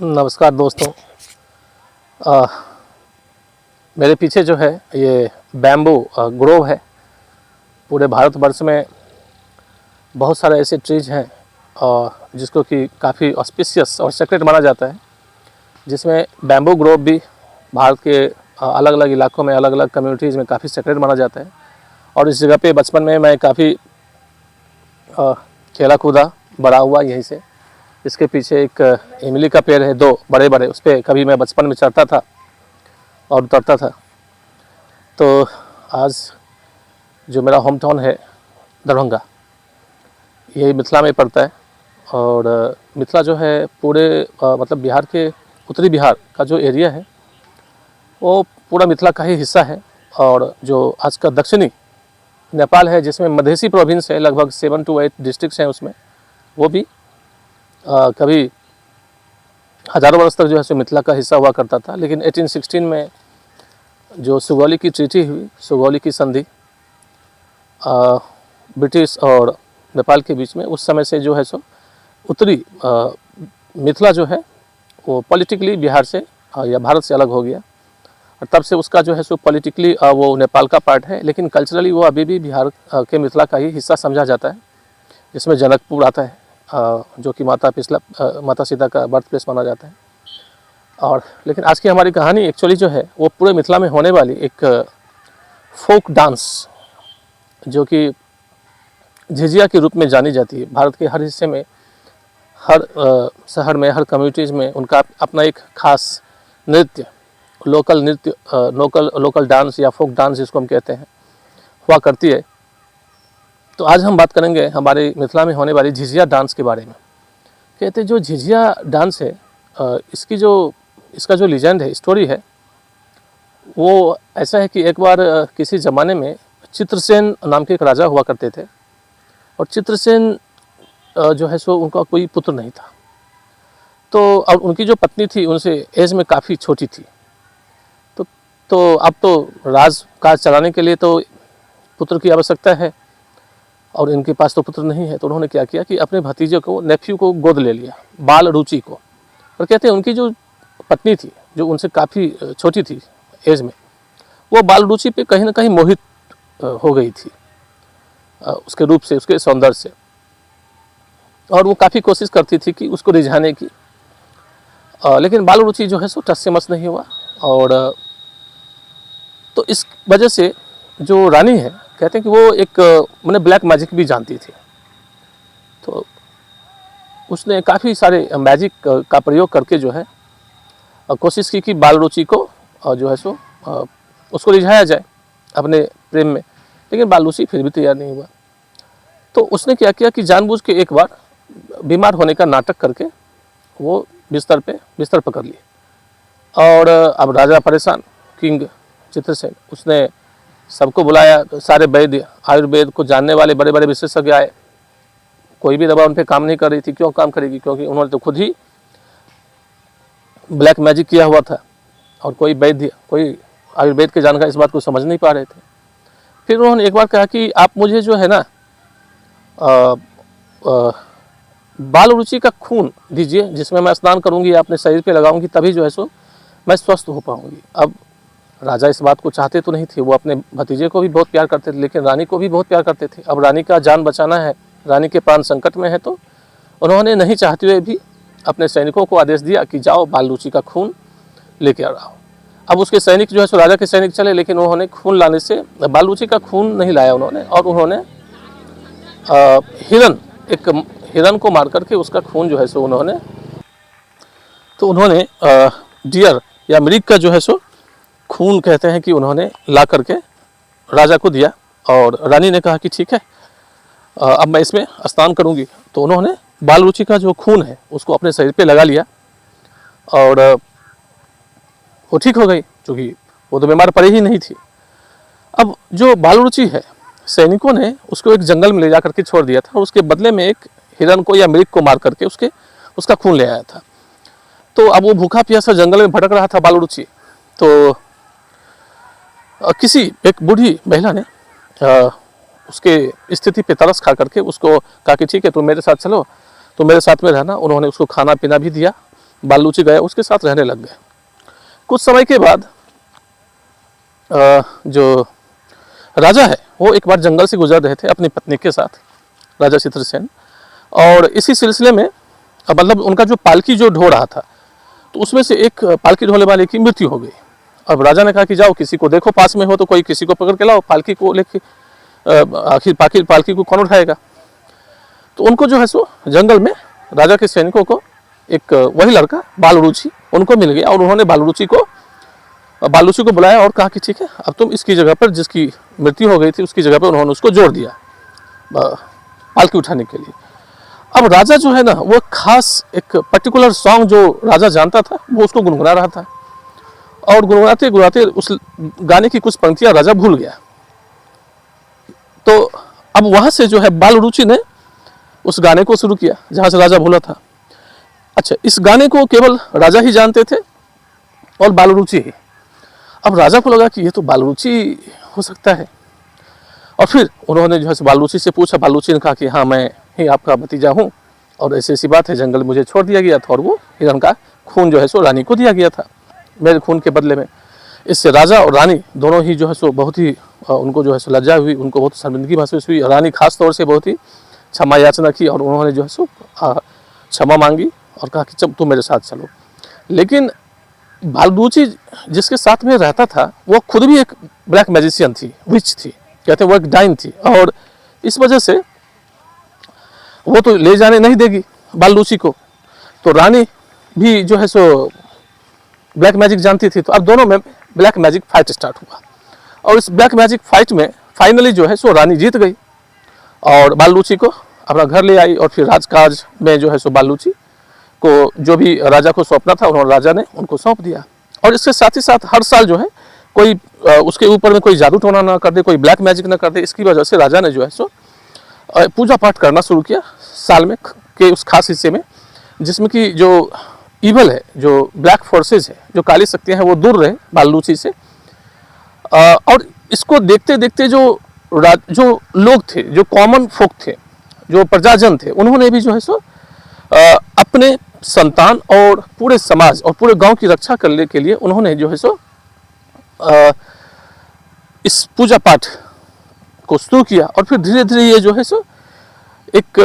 नमस्कार दोस्तों। अ, मेरे पीछे जो है ये बैम्बू ग्रोव है। पूरे भारतवर्ष में बहुत सारे ऐसे ट्रीज हैं जिसको कि काफ़ी ऑस्पिशियस और सेक्रेट माना जाता है, जिसमें बैम्बू ग्रोव भी भारत के अलग अलग इलाकों में अलग अलग कम्युनिटीज़ में काफ़ी सेक्रेट माना जाता है। और इस जगह पे बचपन में मैं काफ़ी खेला कूदा, बड़ा हुआ यहीं से। इसके पीछे एक इमली का पेड़ है, दो बड़े बड़े, उस पर कभी मैं बचपन में चढ़ता था और उतरता था। तो आज जो मेरा होम टाउन है दरभंगा, ये मिथिला में पड़ता है। और मिथिला जो है पूरे मतलब बिहार के उत्तरी बिहार का जो एरिया है वो पूरा मिथिला का ही हिस्सा है। और जो आज का दक्षिणी नेपाल है, जिसमें मधेसी प्रोविंस है, लगभग 7 to 8 डिस्ट्रिक्ट्स हैं उसमें, वो भी कभी हज़ारों वर्ष तक जो है सो मिथिला का हिस्सा हुआ करता था। लेकिन 1816 में जो सुगौली की ट्रीटी हुई, सुगौली की संधि ब्रिटिश और नेपाल के बीच में, उस समय से जो है सो उत्तरी मिथिला जो है वो पॉलिटिकली बिहार से या भारत से अलग हो गया। और तब से उसका जो है सो पॉलिटिकली वो नेपाल का पार्ट है, लेकिन कल्चरली वो अभी भी बिहार के मिथिला का ही हिस्सा समझा जाता है। जिसमें जनकपुर आता है जो कि माता सीता का बर्थ प्लेस माना जाता है। और लेकिन आज की हमारी कहानी एक्चुअली जो है वो पूरे मिथिला में होने वाली एक फोक डांस, जो कि झिझिया के रूप में जानी जाती है। भारत के हर हिस्से में, हर शहर में, हर कम्युनिटीज़ में उनका अपना एक खास नृत्य, लोकल नृत्य, लोकल डांस या फोक डांस जिसको हम कहते हैं, हुआ करती है। तो आज हम बात करेंगे हमारे मिथिला में होने वाली झिझिया डांस के बारे में। कहते हैं जो झिझिया डांस है, इसका जो लीजेंड है, स्टोरी है, वो ऐसा है कि एक बार किसी ज़माने में चित्रसेन नाम के एक राजा हुआ करते थे। और चित्रसेन जो है सो उनका कोई पुत्र नहीं था। तो और उनकी जो पत्नी थी उनसे एज में काफ़ी छोटी थी। तो अब तो राज काज चलाने के लिए तो पुत्र की आवश्यकता है, और इनके पास तो पुत्र नहीं है। तो उन्होंने क्या किया कि अपने भतीजे को, नेफ्यू को गोद ले लिया, बाल रुचि को। और कहते हैं उनकी जो पत्नी थी, जो उनसे काफ़ी छोटी थी एज में, वो बाल रुचि पे कहीं ना कहीं मोहित हो गई थी, उसके रूप से, उसके सौंदर्य से। और वो काफ़ी कोशिश करती थी कि उसको रिझाने की, लेकिन बाल रुचि जो है सो टस से मस नहीं हुआ। और तो इस वजह से जो रानी है, कहते हैं कि वो एक मैंने ब्लैक मैजिक भी जानती थी। तो उसने काफ़ी सारे मैजिक का प्रयोग करके जो है कोशिश की कि बाल रुचि को जो है सो उसको रिझाया जाए अपने प्रेम में। लेकिन बाल रुचि फिर भी तैयार नहीं हुआ। तो उसने क्या किया कि जानबूझ के एक बार बीमार होने का नाटक करके वो बिस्तर पकड़ लिए। और अब राजा परेशान, किंग चित्रसेन, उसने सबको बुलाया, सारे वैद्य, आयुर्वेद को जानने वाले बड़े बड़े विशेषज्ञ आए। कोई भी दवा उन पर काम नहीं कर रही थी। क्यों काम करेगी? क्योंकि उन्होंने तो खुद ही ब्लैक मैजिक किया हुआ था। और कोई वैद्य, कोई आयुर्वेद के जानकार इस बात को समझ नहीं पा रहे थे। फिर उन्होंने एक बार कहा कि आप मुझे जो है ना बाल रुचि का खून दीजिए, जिसमें मैं स्नान करूंगी, अपने शरीर पे लगाऊंगी, तभी जो है सो मैं स्वस्थ हो पाऊंगी। अब राजा इस बात को चाहते तो नहीं थे। वो अपने भतीजे को भी बहुत प्यार करते थे, लेकिन रानी को भी बहुत प्यार करते थे। अब रानी का जान बचाना है, रानी के प्राण संकट में है। तो उन्होंने नहीं चाहते हुए भी अपने सैनिकों को आदेश दिया कि जाओ बाल रुचि का खून लेके आ रहा हो। अब उसके सैनिक जो है सो राजा के सैनिक चले, लेकिन उन्होंने खून लाने से बाल रुचि का खून नहीं लाया उन्होंने। और उन्होंने एक हिरन को मार करके उसका खून जो है सो उन्होंने डियर या मृग का जो है सो खून, कहते हैं कि उन्होंने ला करके राजा को दिया। और रानी ने कहा कि ठीक है, अब मैं इसमें स्नान करूंगी। तो उन्होंने बाल रुचि का जो खून है उसको अपने शरीर पे लगा लिया, और वो ठीक हो गई, क्योंकि वो तो बीमार पड़ी ही नहीं थी। अब जो बाल रुचि है, सैनिकों ने उसको एक जंगल में ले जा करके छोड़ दिया था, और उसके बदले में एक हिरन को या मृग को मार करके उसका खून ले आया था। तो अब वो भूखा प्यासा जंगल में भटक रहा था बाल रुचि। तो किसी एक बूढ़ी महिला ने उसके स्थिति पे तरस खा करके उसको कहा कि ठीक है, तुम मेरे साथ चलो, तुम मेरे साथ में रहना। उन्होंने उसको खाना पीना भी दिया, बालूची गया, उसके साथ रहने लग गए। कुछ समय के बाद जो राजा है वो एक बार जंगल से गुजर रहे थे अपनी पत्नी के साथ, राजा चित्रसेन, और इसी सिलसिले में मतलब उनका जो पालकी जो ढो रहा था तो उसमें से एक पालकी ढोने वाले की मृत्यु हो गई। अब राजा ने कहा कि जाओ किसी को देखो, पास में हो तो कोई किसी को पकड़ के लाओ पालकी को लेके, आखिर पालकी को कौन उठाएगा। तो उनको जो है सो जंगल में राजा के सैनिकों को एक वही लड़का बालरूची उनको मिल गया, और उन्होंने बालरूची को बुलाया और कहा कि ठीक है अब तुम इसकी जगह पर, जिसकी मृत्यु हो गई थी उसकी जगह पर उन्होंने उसको जोड़ दिया पालकी उठाने के लिए। अब राजा जो है ना वो खास एक पर्टिकुलर सॉन्ग जो राजा जानता था वो उसको गुनगुना रहा था, और गुनगुनाते गुनगुनाते उस गाने की कुछ पंक्तियां राजा भूल गया। तो अब वहां से जो है बालरूची ने उस गाने को शुरू किया जहां से राजा भूला था। अच्छा, इस गाने को केवल राजा ही जानते थे और बालरूची ही। अब राजा को लगा कि ये तो बालरूची हो सकता है, और फिर उन्होंने जो है बालूची से पूछा। बालूची ने कहा कि हाँ मैं ही आपका भतीजा हूँ, और ऐसी ऐसी बात है, जंगल मुझे छोड़ दिया गया था और वो हिरण का खून जो है सो रानी को दिया गया था मेरे खून के बदले में। इससे राजा और रानी दोनों ही जो है सो बहुत ही उनको जो है सो लज्जा हुई, उनको बहुत शर्मिंदगी महसूस हुई। रानी खास तौर से बहुत ही क्षमा याचना की और उन्होंने जो है सो क्षमा मांगी और कहा कि चल तुम मेरे साथ चलो। लेकिन बालूची जिसके साथ में रहता था वो खुद भी एक ब्लैक मैजिशियन थी, विच थी, कहते वो एक डाइन थी, और इस वजह से वो तो ले जाने नहीं देगी बालूची को। तो रानी भी जो है सो ब्लैक मैजिक जानती थी, तो अब दोनों में ब्लैक मैजिक फाइट स्टार्ट हुआ, और इस ब्लैक मैजिक फाइट में फाइनली जो है सो रानी जीत गई और बालूची को अपना घर ले आई। और फिर राजकाज में जो है सो बालूची को जो भी राजा को सौंपना था उन्होंने राजा ने उनको सौंप दिया। और इसके साथ ही साथ हर साल जो है कोई उसके ऊपर में कोई जादू टोना ना कर दे, कोई ब्लैक मैजिक ना कर दे, इसकी वजह से राजा ने जो है सो पूजा पाठ करना शुरू किया साल में के उस खास हिस्से में, जिसमें कि जो ईवल है, जो ब्लैक फोर्सेस है, जो काली शक्तियाँ हैं वो दूर रहे बालूची से। और इसको देखते देखते जो लोग थे, जो कॉमन फोक थे, जो प्रजाजन थे, उन्होंने भी जो है सो अपने संतान और पूरे समाज और पूरे गांव की रक्षा करने के लिए उन्होंने जो है सो इस पूजा पाठ को शुरू किया। और फिर धीरे धीरे ये जो है सो एक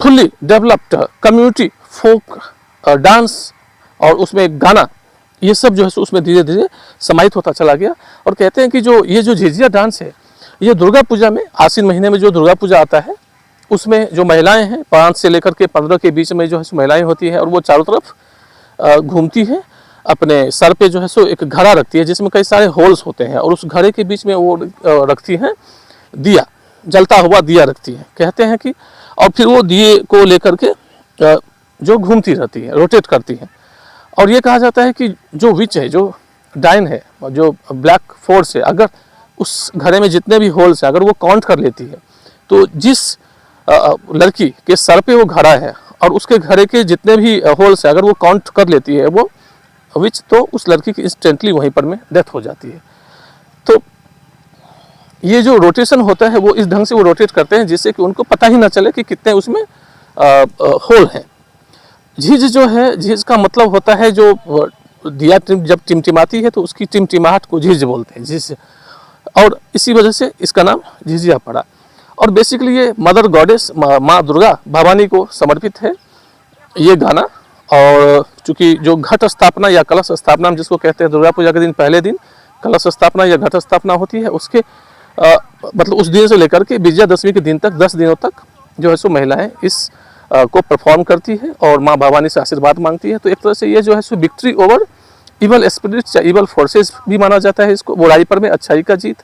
fully developed community folk dance और उसमें गाना, ये सब जो है सो उसमें धीरे धीरे समाहित होता चला गया। और कहते हैं कि जो ये जो झिझिया डांस है ये दुर्गा पूजा में, आश्विन महीने में जो दुर्गा पूजा आता है उसमें जो महिलाएं हैं 5 से लेकर के 15 के बीच में जो है सो महिलाएं होती हैं, और वो चारों तरफ घूमती हैं, अपने सर पे जो है सो एक घड़ा रखती है जिसमें कई सारे होल्स होते हैं, और उस घड़े के बीच में वो रखती हैं दिया, जलता हुआ दिया रखती है। कहते हैं कि और फिर वो दिए को लेकर के जो घूमती रहती है, रोटेट करती है। और ये कहा जाता है कि जो विच है, जो डाइन है, जो ब्लैक फोर्स है, अगर उस घड़े में जितने भी होल्स हैं अगर वो काउंट कर लेती है तो जिस लड़की के सर पे वो घड़ा है और उसके घड़े के जितने भी होल्स हैं अगर वो काउंट कर लेती है वो विच, तो उस लड़की की इंस्टेंटली वहीं पर में डेथ हो जाती है। तो ये जो रोटेशन होता है वो इस ढंग से वो रोटेट करते हैं जिससे कि उनको पता ही ना चले कि कितने उसमें होल हैं। झीझ जो है, झीझ का मतलब होता है जो दिया जब टिमटिमाती है तो उसकी टिमटिमाहट को झीझ बोलते हैं, झीझ, और इसी वजह से इसका नाम झिझिया पड़ा। और बेसिकली ये मदर गॉडेस माँ दुर्गा भवानी को समर्पित है ये गाना। और चूँकि जो घट स्थापना या कलश स्थापना जिसको कहते हैं, दुर्गा पूजा के दिन पहले दिन कलश स्थापना या घट स्थापना होती है, उसके मतलब उस दिन से लेकर के विजयादशमी के दिन तक 10 दिनों तक जो है सो महिलाएं इस को परफॉर्म करती है और माँ भवानी से आशीर्वाद मांगती है। तो एक तरह से ये जो है सो विक्ट्री ओवर इवल स्पिरिट्स या इवल फोर्सेस भी माना जाता है इसको, बुराई पर में अच्छाई का जीत।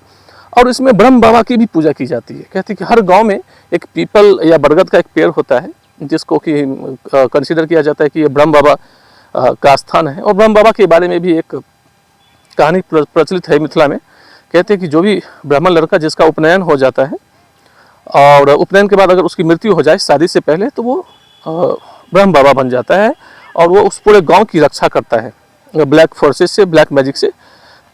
और इसमें ब्रह्म बाबा की भी पूजा की जाती है। कहते हैं कि हर गांव में एक पीपल या बरगद का एक पेड़ होता है जिसको कि कंसीडर किया जाता है कि ये ब्रह्म बाबा का स्थान है। और ब्रह्म बाबा के बारे में भी एक कहानी प्रचलित है मिथिला में। कहते हैं कि जो भी ब्राह्मण लड़का जिसका उपनयन हो जाता है और उपनयन के बाद अगर उसकी मृत्यु हो जाए शादी से पहले, तो वो ब्रह्म बाबा बन जाता है और वो उस पूरे गांव की रक्षा करता है ब्लैक फोर्सेस से, ब्लैक मैजिक से।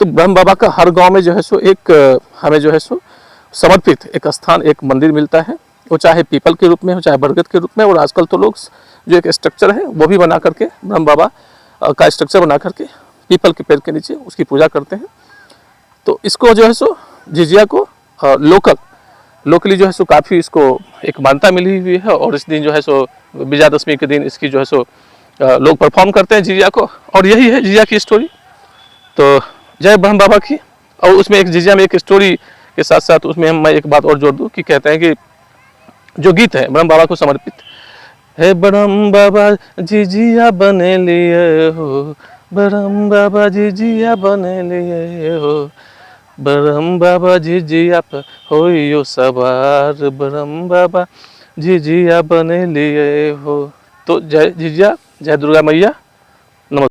तो ब्रह्म बाबा का हर गांव में जो है सो एक हमें जो है सो समर्पित एक स्थान, एक मंदिर मिलता है। वो चाहे पीपल के रूप में हो, चाहे बरगद के रूप में। और आजकल तो लोग जो एक स्ट्रक्चर है वो भी बना करके, ब्रह्म बाबा का स्ट्रक्चर बना करके पीपल के पेड़ के नीचे उसकी पूजा करते हैं। तो इसको जो है सो झिझिया को लोकली जो है सो काफ़ी इसको एक मान्यता मिली हुई है। और इस दिन जो है सो विजयादशमी के दिन इसकी जो है सो लोग परफॉर्म करते हैं झिझिया को। और यही है झिझिया की स्टोरी। तो जय ब्रह्म बाबा की। और उसमें एक झिझिया में एक स्टोरी के साथ साथ उसमें मैं एक बात और जोड़ दूँ कि कहते हैं कि जो गीत है ब्रह्म बाबा को समर्पित है, ब्रह्म बाबा झिझिया बने लिए हो, ब्रह्म बाबा झिझिया बने लिए हो, ब्रह्म बाबा झिझिया पर होइयो सवार, ब्रह्म बाबा झिझिया बने लिए हो। तो जय झिझिया, जय दुर्गा मैया।